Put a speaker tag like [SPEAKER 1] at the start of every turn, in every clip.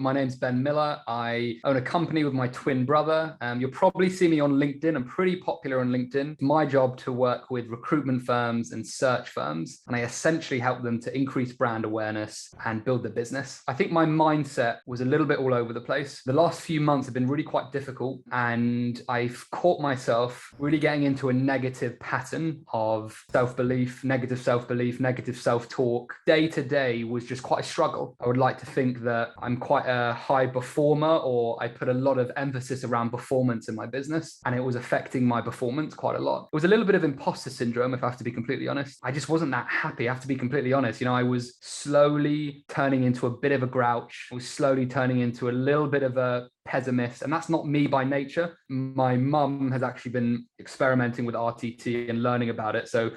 [SPEAKER 1] My name's Ben Miller. I own a company with my twin brother. You'll probably see me on LinkedIn. I'm pretty popular on LinkedIn. It's my job to work with recruitment firms and search firms, and I essentially help them to increase brand awareness and build their business. I think my mindset was a little bit all over the place. The last few months have been really quite difficult, and I've caught myself really getting into a negative pattern of self-belief, negative self-talk. Day to day was just quite a struggle. I would like to think that I'm quite a high performer, or I put a lot of emphasis around performance in my business, and it was affecting my performance quite a lot. It was a little bit of imposter syndrome, if I have to be completely honest. I just wasn't that happy. I have to be completely honest. I was slowly turning into a bit of a grouch. I was slowly turning into a little bit of a pessimist, and that's not me by nature. My mum has actually been experimenting with RTT and learning about it. So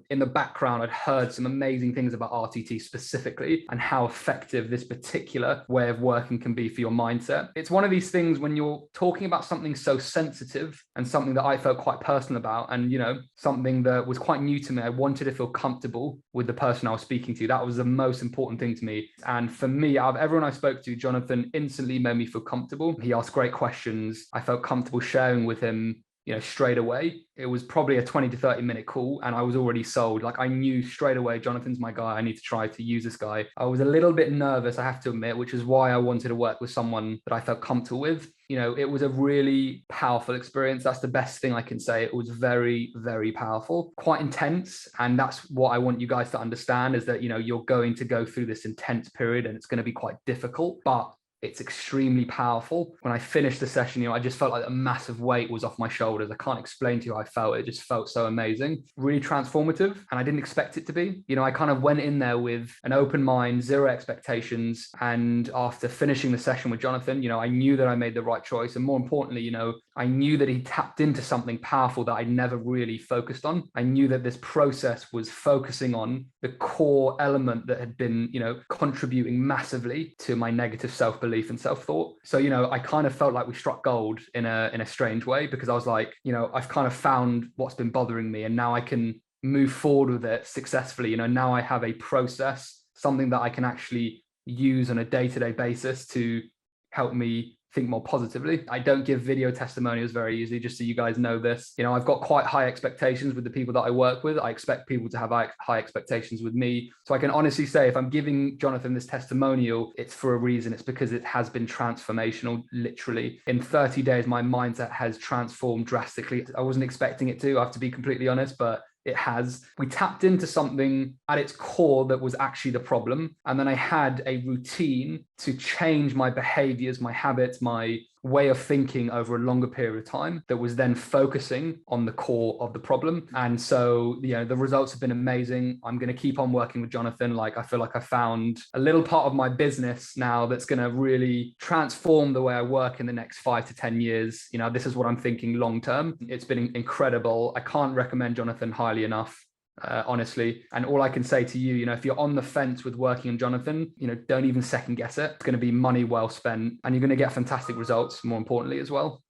[SPEAKER 1] in the background, I'd heard some amazing things about RTT specifically and how effective this particular way of working can be for your mindset. It's one of these things when you're talking about something so sensitive and something that I felt quite personal about, and something that was quite new to me. I wanted to feel comfortable with the person I was speaking to. That was the most important thing to me. And for me, out of everyone I spoke to, Jonathan instantly made me feel comfortable. He asked great questions. I felt comfortable sharing with him straight away. It was probably a 20 to 30 minute call, and I was already sold. Like, I knew straight away, Jonathan's my guy. I need to try to use this guy. I was a little bit nervous, I have to admit, which is why I wanted to work with someone that I felt comfortable with. It was a really powerful experience. That's the best thing I can say. It was very, very powerful, quite intense. And that's what I want you guys to understand, is that, you're going to go through this intense period, and it's going to be quite difficult, but it's extremely powerful. When I finished the session, I just felt like a massive weight was off my shoulders. I can't explain to you how I felt. It just felt so amazing, really transformative. And I didn't expect it to be. I kind of went in there with an open mind, zero expectations. And after finishing the session with Jonathan, I knew that I made the right choice. And more importantly, I knew that he tapped into something powerful that I never really focused on. I knew that this process was focusing on the core element that had been, contributing massively to my negative self-belief and self-thought. So, I kind of felt like we struck gold in a strange way, because I was like, I've kind of found what's been bothering me, and now I can move forward with it successfully. Now I have a process, something that I can actually use on a day-to-day basis to help me think more positively. I don't give video testimonials very easily, just so you guys know this. I've got quite high expectations with the people that I work with. I expect people to have high expectations with me. So I can honestly say, if I'm giving Jonathan this testimonial, it's for a reason. It's because it has been transformational, literally. In 30 days, my mindset has transformed drastically. I wasn't expecting it to, I have to be completely honest, but it has. We tapped into something at its core that was actually the problem. And then I had a routine to change my behaviors, my habits, my way of thinking over a longer period of time that was then focusing on the core of the problem. And so, the results have been amazing. I'm going to keep on working with Jonathan. I feel like I found a little part of my business now that's going to really transform the way I work in the next 5 to 10 years. This is what I'm thinking long term. It's been incredible. I can't recommend Jonathan highly enough. Honestly. And all I can say to you, if you're on the fence with working on Jonathan, don't even second guess it. It's going to be money well spent, and you're going to get fantastic results, more importantly as well.